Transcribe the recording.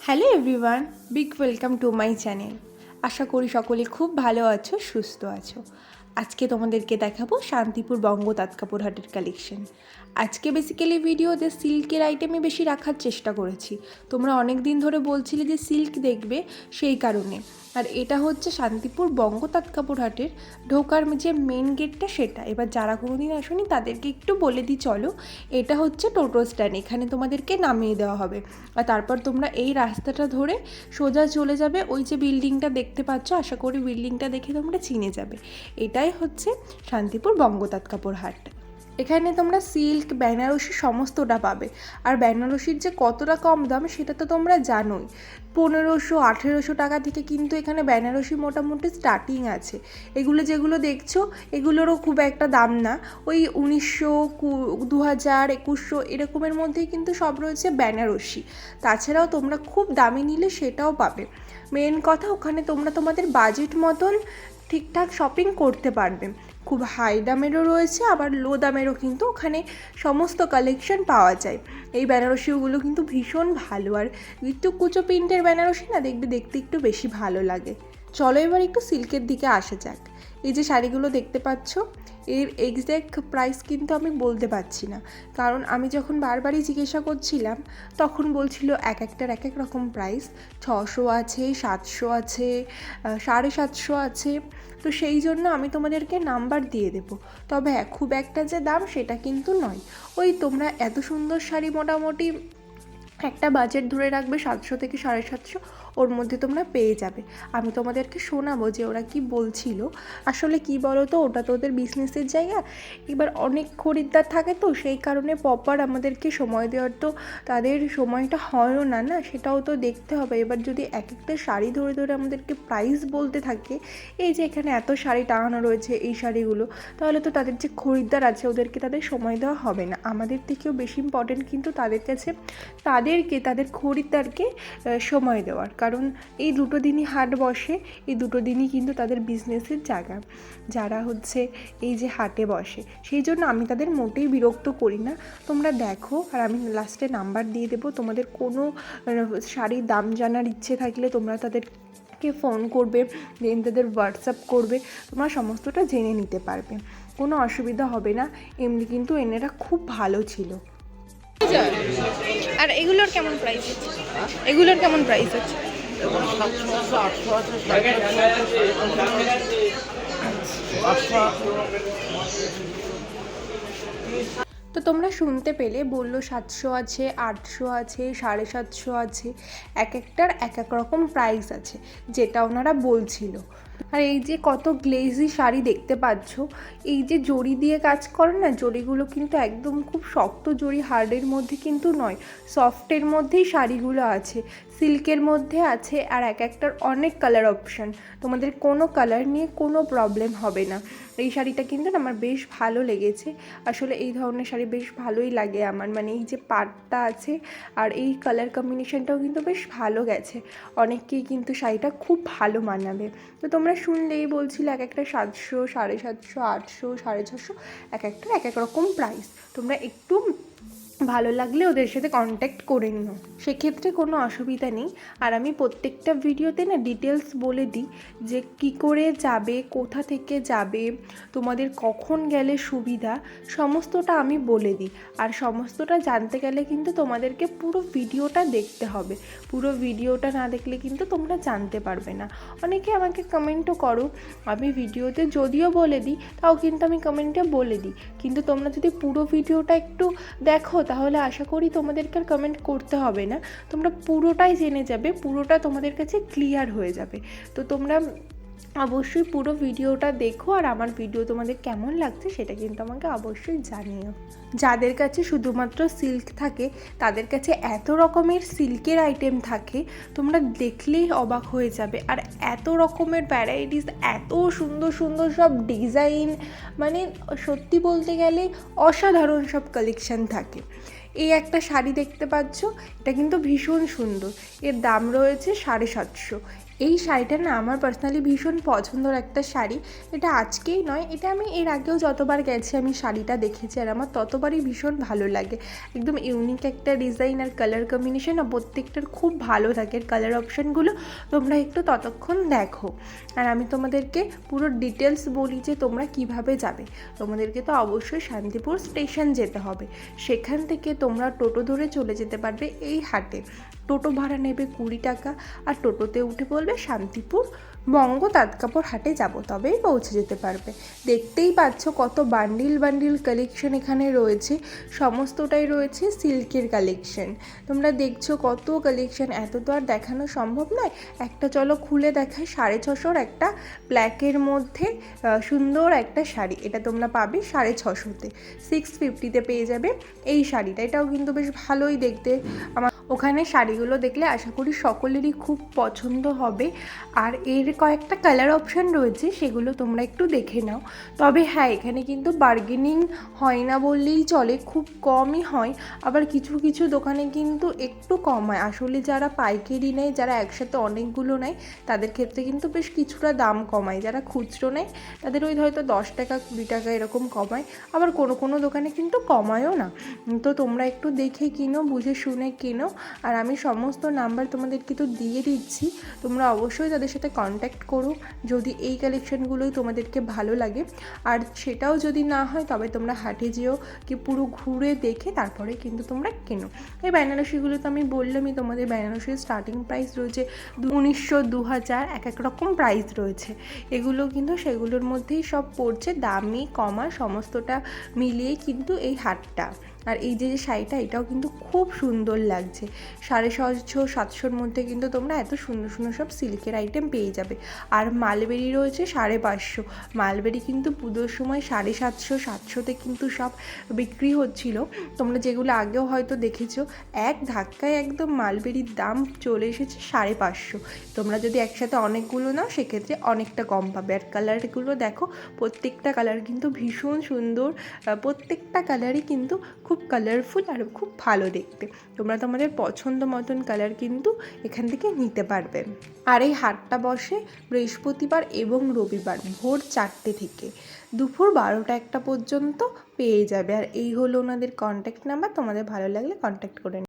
Hello everyone, big welcome to my channel. আশা করি সকলে খুব ভালো আছো, সুস্থ আছো। আজকে তোমাদেরকে দেখাবো শান্তিপুর বঙ্গ তাঁত কাপড় হাটের কালেকশন। আজকে বেসিক্যালি ভিডিওতে সিল্কের আইটেমই বেশি রাখার চেষ্টা করেছি। তোমরা অনেক দিন ধরে বলছিলে যে সিল্ক দেখবে, সেই কারণে। আর এটা হচ্ছে শান্তিপুর বঙ্গ তাঁত কাপড় হাটের ঢোকার যে মেন গেটটা, সেটা। এবার যারা কোনো দিন আসোনি তাদেরকে একটু বলে দিই চলো। এটা হচ্ছে টোটো স্ট্যান্ড, এখানে তোমাদেরকে নামিয়ে দেওয়া হবে। আর তারপর তোমরা এই রাস্তাটা ধরে সোজা চলে যাবে, ওই যে বিল্ডিংটা দেখতে পাচ্ছ, আশা করি বিল্ডিংটা দেখে তোমরা চিনে যাবে। এটাই হচ্ছে শান্তিপুর বঙ্গ তাঁত কাপড় হাট। এখানে তোমরা সিল্ক, বেনারসি সমস্তটা পাবে। আর বেনারসির যে কতটা কম দাম সেটা তো তোমরা জানোই। 1500-1800 টাকা থেকে কিন্তু এখানে বেনারসি মোটামুটি স্টার্টিং আছে। এগুলো যেগুলো দেখছো এগুলোরও খুব একটা দাম না, ওই 1900, 2000, 2100 এরকমের মধ্যেই কিন্তু সব রয়েছে বেনারসি। তাছাড়াও তোমরা খুব দামি নিলে সেটাও পাবে। মেন কথা, ওখানে তোমরা তোমাদের বাজেট মতন ঠিকঠাক শপিং করতে পারবে। খুব হাই দামেরও রয়েছে, আবার লো দামেরও কিন্তু ওখানে সমস্ত কালেকশন পাওয়া যায়। এই বেনারসিগুলো কিন্তু ভীষণ ভালো, আর একটু কুচো প্রিন্টের বেনারসি না, দেখবে দেখতে একটু বেশি ভালো লাগে। চলো এবার একটু সিল্কের দিকে আসা যাক। এই যে শাড়িগুলো দেখতে পাচ্ছ, এর এক্স্যাক্ট প্রাইস কিন্তু আমি বলতে পারছি না, কারণ আমি যখন বারবারই জিজ্ঞাসা করছিলাম তখন বলছিল এক একটার এক এক রকম প্রাইস। 600 আছে, 700 আছে, 750 আছে। তো সেই জন্য আমি তোমাদেরকে নাম্বার দিয়ে দেবো। তবে হ্যাঁ, খুব একটা যে দাম সেটা কিন্তু নয়। ওই তোমরা এত সুন্দর শাড়ি মোটামুটি একটা বাজেট ধরে রাখবে 700 থেকে 750, ওর মধ্যে তোমরা পেয়ে যাবে। আমি তোমাদেরকে শোনাবো যে ওরা কি বলছিল। আসলে কি বলো তো, ওটা তো ওদের বিজনেসের জায়গা। এবার অনেক খরিদ্দার থাকে, তো সেই কারণে প্রপার আমাদেরকে সময় দেওয়ার তো তাদের সময়টা হয়ও না, না সেটাও তো দেখতে হবে। এবার যদি এক একটা শাড়ি ধরে ধরে আমাদেরকে প্রাইস বলতে থাকে, এই যে এখানে এত শাড়ি টাঙানো রয়েছে এই শাড়িগুলো, তাহলে তো তাদের যে খরিদ্দার আছে ওদেরকে তাদের সময় দেওয়া হবে না। আমাদের থেকেও বেশি ইম্পর্টেন্ট কিন্তু তাদের কাছে তাদের খরিদ্দারকে সময় দেওয়ার। কারণ এই দুটো দিনই হাট বসে, এই দুটো দিনই কিন্তু তাদের বিজনেসের জায়গা, যারা হচ্ছে এই যে হাটে বসে। সেই জন্য আমি তাদের মোটেই বিরক্ত করি না। তোমরা দেখো, আর আমি লাস্টে নাম্বার দিয়ে দেবো। তোমাদের কোনো শাড়ির দাম জানার ইচ্ছে থাকলে তোমরা তাদেরকে ফোন করবে, দেন তাদের হোয়াটসঅ্যাপ করবে, তোমরা সমস্তটা জেনে নিতে পারবে, কোনো অসুবিধা হবে না। এমনি কিন্তু এনারা খুব ভালো ছিল। আর এগুলোর কেমন প্রাইস আছে? এগুলোর কেমন প্রাইস আছে? তো তোমরা শুনতে পেলে, বললো 700 আছে, 800 আছে, 750 আছে। এক একটার এক এক রকম প্রাইস আছে, যেটা ওনারা বলছিল। আর এই যে কত গ্লেজি শাড়ি দেখতে পাচ্ছ, এই যে জড়ি দিয়ে কাজ করে না, জড়িগুলো কিন্তু একদম খুব শক্ত জড়ি, হার্ডের মধ্যে কিন্তু নয়, সফটের মধ্যেই শাড়িগুলো আছে। সিল্কের মধ্যে আছে, আর এক একটার অনেক কালার অপশান। তোমাদের কোনো কালার নিয়ে কোনো প্রবলেম হবে না। এই শাড়িটা কিন্তু আমার বেশ ভালো লেগেছে। আসলে এই ধরনের শাড়ি বেশ ভালোই লাগে আমার, মানে এই যে পাড়টা আছে আর এই কালার কম্বিনেশনটাও কিন্তু বেশ ভালো গেছে। অনেককেই কিন্তু শাড়িটা খুব ভালো মানাবে। তো তোমরা শুনলেই বলছিলে এক একটা 700, 750, 800, 650, এক একটা এক এক রকম প্রাইস। তোমরা একটু ভালো লাগলে ওদের সাথে কন্ট্যাক্ট করে নিও, সেক্ষেত্রে কোনো অসুবিধা নেই। আর আমি প্রত্যেকটা ভিডিওতে না ডিটেলস বলে দিই যে কি করে যাবে, কোথা থেকে যাবে, তোমাদের কখন গেলে সুবিধা, সমস্তটা আমি বলে দিই। আর সমস্তটা জানতে গেলে কিন্তু তোমাদেরকে পুরো ভিডিওটা দেখতে হবে। পুরো ভিডিওটা না দেখলে কিন্তু তোমরা জানতে পারবে না। অনেকে আমাকে কমেন্টও করো, আমি ভিডিওতে যদিও বলে দিই তাও কিন্তু আমি কমেন্টে বলে দিই। কিন্তু তোমরা যদি পুরো ভিডিওটা একটু দেখো তাহলে আশা করি তোমাদেরকে আর কমেন্ট করতে হবে না, তোমরা পুরোটাই জেনে যাবে, পুরোটা তোমাদের কাছে ক্লিয়ার হয়ে যাবে। তো তোমরা অবশ্যই পুরো ভিডিওটা দেখো, আর আমার ভিডিও তোমাদের কেমন লাগছে সেটা কিন্তু আমাকে অবশ্যই জানিও। যাদের কাছে শুধুমাত্র সিল্ক থাকে তাদের কাছে এত রকমের সিল্কের আইটেম থাকে, তোমরা দেখলেই অবাক হয়ে যাবে। আর এত রকমের ভ্যারাইটিস, এত সুন্দর সুন্দর সব ডিজাইন, মানে সত্যি বলতে গেলে অসাধারণ সব কালেকশান থাকে। এই একটা শাড়ি দেখতে পাচ্ছ, এটা কিন্তু ভীষণ সুন্দর, এর দাম রয়েছে 750। এই শাড়িটা না আমার পার্সোনালি ভীষণ পছন্দের একটা শাড়ি। এটা আজকেই নয়, এটা আমি এর আগেও যতবার গেছি আমি শাড়িটা দেখেছি আর আমার ততবারই ভীষণ ভালো লাগে। একদম ইউনিক একটা ডিজাইন আর কালার কম্বিনেশন আর প্রত্যেকটার খুব ভালো থাকে। কালার অপশানগুলো তোমরা একটু ততক্ষণ দেখো আর আমি তোমাদেরকে পুরো ডিটেলস বলি যে তোমরা কিভাবে যাবে। তোমাদেরকে তো অবশ্যই শান্তিপুর স্টেশন যেতে হবে, সেখান থেকে তোমরা টোটো ধরে চলে যেতে পারবে এই হাটে। টোটো ভাড়া নেবে 20 টাকা আর টোটোতে উঠে বলবে শান্তিপুর বঙ্গ তাঁতকাপড় হাটে যাব, তবেই পৌঁছে যেতে পারবে। দেখতেই পাচ্ছ কত বান্ডিল বান্ডিল কালেকশন এখানে রয়েছে, সমস্তটাই রয়েছে সিল্কের কালেকশন। তোমরা দেখছো কত কালেকশন, এত তো আর দেখানো সম্ভব নয়। একটা চলো খুলে দেখায়, 650 একটা ব্ল্যাকের মধ্যে সুন্দর একটা শাড়ি, এটা তোমরা পাবে 650-তে, 650-তে পেয়ে যাবে এই শাড়িটা। এটাও কিন্তু বেশ ভালোই দেখতে। আমার ওখানে শাড়িগুলো দেখলে আশা করি সকলেরই খুব পছন্দ হবে। আর এর কয়েকটা কালার অপশান রয়েছে, সেগুলো তোমরা একটু দেখে নাও। তবে হ্যাঁ, এখানে কিন্তু বার্গেনিং হয় না বললেই চলে, খুব কমই হয়। আবার কিছু কিছু দোকানে কিন্তু একটু কম হয়। আসলে যারা পাইকারি নেয়, যারা একসাথে অনেকগুলো নেয়, তাদের ক্ষেত্রে কিন্তু বেশ কিছুটা দাম কমায়। যারা খুচরো নেয় তাদের ওই হয়তো 10 টাকা 20 টাকা এরকম কমায়। আবার কোনো কোনো দোকানে কিন্তু কমায়ও না। তো তোমরা একটু দেখে কিনো, বুঝে শুনে কিনো। আর আমি সমস্ত নাম্বার তোমাদেরকে তো দিয়ে দিচ্ছি, তোমরা অবশ্যই তাদের সাথে কন্ট্যাক্ট করো যদি এই কালেকশানগুলোই তোমাদেরকে ভালো লাগে। আর সেটাও যদি না হয় তবে তোমরা হাটে যেও, কি পুরো ঘুরে দেখে তারপরে কিন্তু তোমরা কেনো। এই বেনারসিগুলো তো আমি বললামই তোমাদের, বেনারসির স্টার্টিং প্রাইস রয়েছে 1900, 2000, এক এক রকম প্রাইস রয়েছে। এগুলো কিন্তু সেগুলোর মধ্যেই সব পড়ছে, দামি কমা সমস্তটা মিলিয়েই কিন্তু এই হাটটা। আর এই যে শাড়িটা, এটাও কিন্তু খুব সুন্দর লাগছে। 650, 700-র মধ্যে কিন্তু তোমরা এত সুন্দর সুন্দর সব সিল্কের আইটেম পেয়ে যাবে। আর মালবেরি রয়েছে 550। মালবেরি কিন্তু পুজোর সময় 750, 700-তে কিন্তু সব বিক্রি হচ্ছিল। তোমরা যেগুলো আগেও হয়তো দেখেছো, এক ধাক্কায় একদম মালবেরির দাম চলে এসেছে 550। তোমরা যদি একসাথে অনেকগুলো নাও সেক্ষেত্রে অনেকটা কম পাবে। আর কালারগুলো দেখো, প্রত্যেকটা কালার কিন্তু ভীষণ সুন্দর, প্রত্যেকটা কালারই কিন্তু খুব কালারফুল আর খুব ভালো দেখতে। তোমরা তোমাদের পছন্দ মতন কালার কিন্তু এখান থেকে নিতে পারবে। আর এই হাটটা বসে বৃহস্পতিবার এবং রবিবার ভোর 4টে থেকে দুপুর 12টা 1টা পর্যন্ত পেয়ে যাবে। আর এই হলো ওনাদের কন্ট্যাক্ট নাম্বার, তোমাদের ভালো লাগলে কন্ট্যাক্ট করে